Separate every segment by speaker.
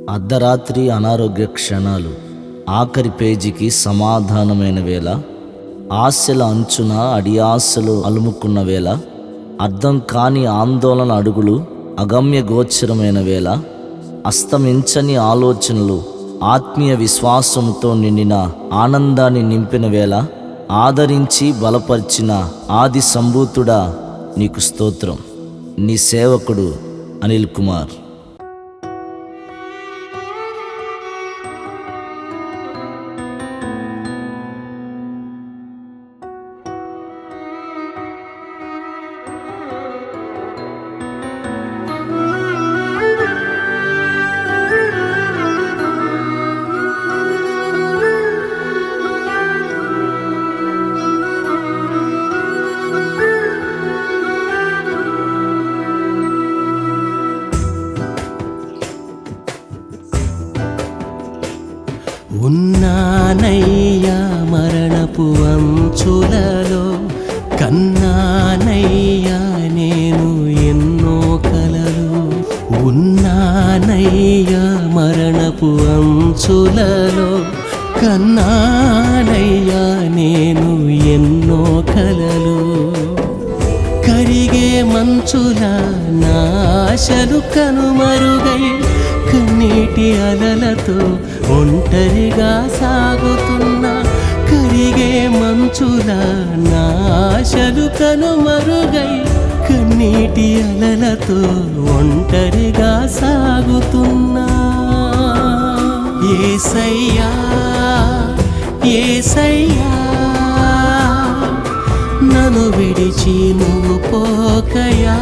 Speaker 1: అర్ధరాత్రి అనారోగ్య క్షణాలు, ఆఖరి పేజీకి సమాధానమైన వేళ, ఆశల అంచున అడియాశలు అలుముకున్న వేళ, అర్థం కాని ఆందోళన అడుగులు అగమ్య గోచరమైన వేళ, అస్తమించని ఆలోచనలు ఆత్మీయ విశ్వాసంతో నిండిన ఆనందాన్ని నింపిన వేళ, ఆదరించి బలపరిచిన ఆది సంభూతుడా నీకు స్తోత్రం. నీ సేవకుడు అనిల్ కుమార్.
Speaker 2: ఉన్నానయ్యా మరణపు అంచులలో, కన్నానయ్యా నేను ఎన్నో కలలు. ఉన్నానయ్యా మరణపు అంచులలో, కన్నానయ్యా నేను ఎన్నో కలలు. కరిగే మంచుల నాశలు కనుమరుగై, కన్నీటి అలలతో ఒంటరిగా సాగుతున్నా. కరిగే మంచుల నాశలు కనుమరుగై, కన్నీటి అలలతో ఒంటరిగా సాగుతున్నా. యేసయ్యా యేసయ్యా, నన్ను విడిచి నువ్వు పోకయా.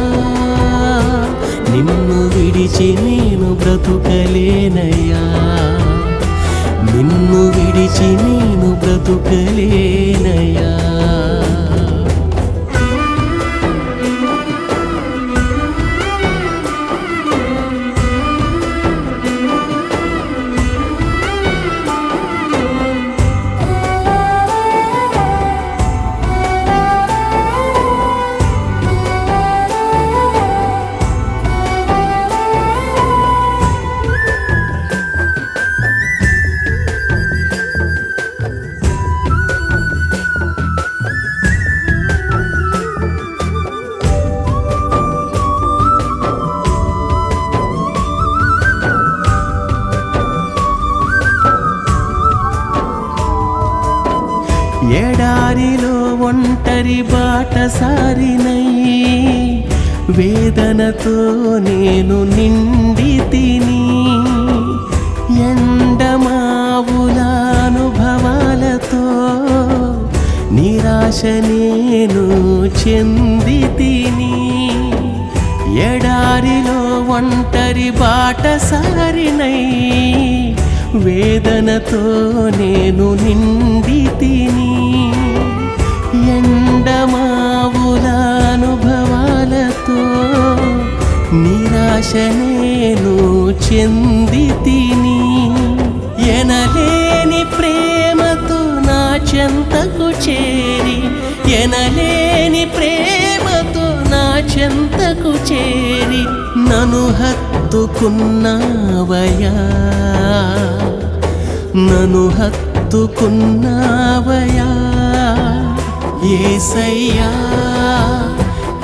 Speaker 2: నిన్ను విడిచి నేను బ్రతుకలేనయ్యా. నిన్ను విడిచి నేను బ్రతుకలేనయ్యా. ఎడారిలో ఒంటరి బాటసారినై, వేదనతో నేను నిండి తిని. ఎండమావుల అనుభవాలతో నిరాశ నేను చెంది తిని. ఎడారిలో ఒంటరి బాటసారినై, వేదనతో నేను నిండి తిని. ఎండమావుల అనుభవాలతో నిరాశ నేను చెంది తిని. ఎనలేని ప్రేమతో నా చెంతకు చేరి, ఎనలేని ప్రేమతో నా చెంతకు చేరి, నన్ను హత్తుకున్నావయ్యా. నన్ను హత్తుకున్నావయ్యా. యేసయ్యా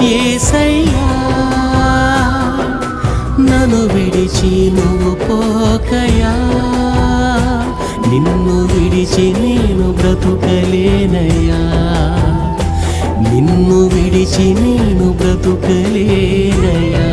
Speaker 2: యేసయ్యా, నన్ను విడిచి నువ్వు పోకయా. నిన్ను విడిచి నేను బ్రతుకలేనయ్యా. నిన్ను విడిచి నేను బ్రతుకలేనయ్యా.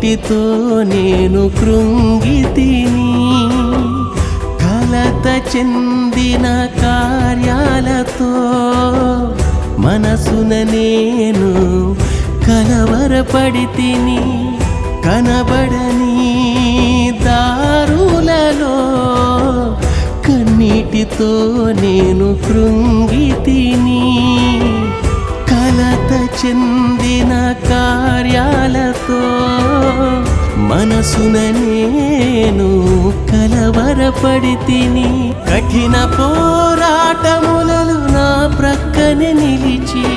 Speaker 2: కన్నీటితో నేను కృంగితిని, కలత చెందిన కార్యాలతో మనసున నేను కలవరపడితిని. కనబడని దారులలో కన్నీటితో నేను కృంగితిని, కలత చెందిన కార్యాలతో మనసున నేను కలవరపడితిని. కఠిన పోరాటములలో నా ప్రక్కనే నిలిచి,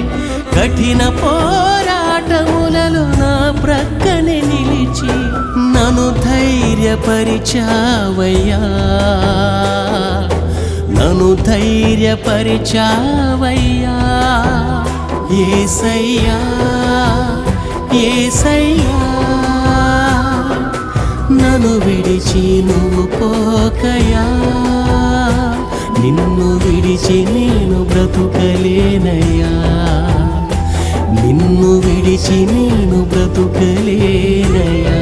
Speaker 2: కఠిన పోరాటములలో నా ప్రక్కనే నిలిచి నన్ను ధైర్యపరిచావయ్యా, నన్ను ధైర్యపరిచావయ్యా. యేసయ్యా యేసయ్యా, నన్ను విడిచి నువ్వు పోకయా, నిన్ను విడిచి నేను బ్రతుకలేనయ్యా, నిన్ను విడిచి నేను బ్రతుకలేనయ్యా.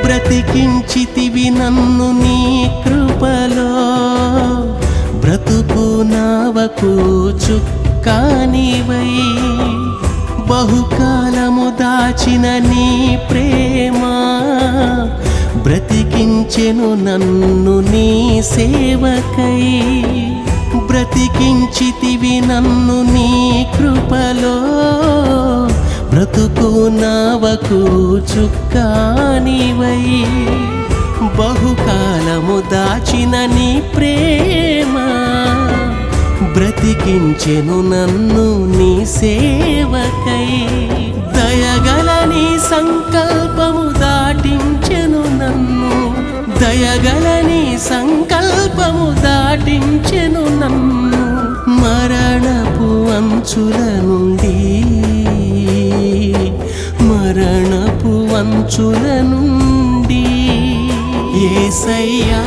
Speaker 2: బ్రతికించితివి నన్ను నీ కృపలో, బ్రతుకు నావకు చుక్కానివై, బహుకాలము దాచిన నీ ప్రేమ బ్రతికించెను నన్ను నీ సేవకై. బ్రతికించితివి నన్ను నీ కృపలో, బ్రతుకు నావకు చుక్కానివై, బహుకాలము దాచిన నీ ప్రేమ బ్రతికించెను నన్ను నీ సేవకై. దయగల నీ సంకల్పము దాటించెను నన్ను, దయగల నీ సంకల్పము దాటించెను నన్ను మరణపు అంచుల నుండి, మరణపు అంచుల నుండి. యేసయ్యా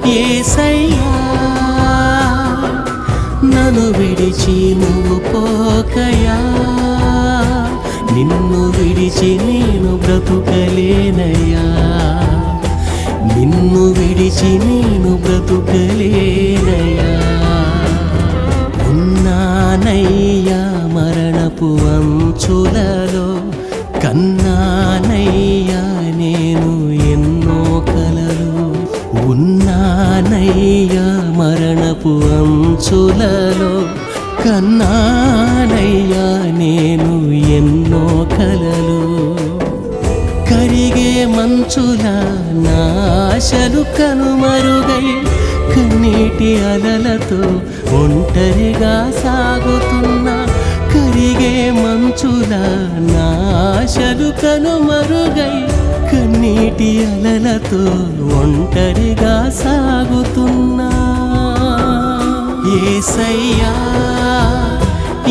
Speaker 2: యేసయ్యా, నన్ను విడిచి నువ్వు పోకయా, నిన్ను విడిచి నేను బ్రతుకలేనయ్యా, నిన్ను విడిచి నేను బ్రతుకలేనయ్యా. ఉన్నానయ్యా మరణపు అంచులలో, కన్నానయ్యా నేను ఎన్నో కలలు. ఉన్నానయ్యా మరణపు అంచులలో, కన్నానయ్యా నేను ఎన్నో కలలు. కరిగే మంచుల నాశలు కనుమరుగై, కన్నీటి అలలతో ఒంటరిగా సాగుతున్నా. కరిగే మంచుల నాశలు కనుమరుగై, కన్నీటి అలలతో ఒంటరిగా సాగుతున్నా. యేసయ్యా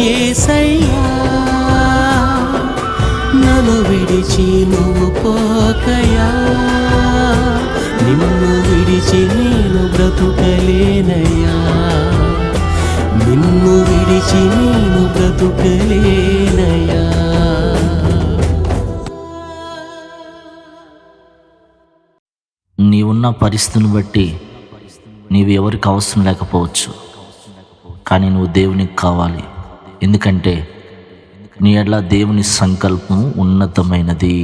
Speaker 2: యేసయ్యా, నన్ను విడిచి నువ్వు పోకయా, నిన్ను విడిచి నేను బ్రతుకలేనయ్యా, నిన్ను విడిచి నేను బ్రతుకలేనయ్యా.
Speaker 1: నీవున్న పరిస్థితిని బట్టి నీవు ఎవరికి అవసరం లేకపోవచ్చు, కానీ నువ్వు దేవునికి కావాలి. ఎందుకంటే నీ ఎడల దేవుని సంకల్పం ఉన్నతమైనది.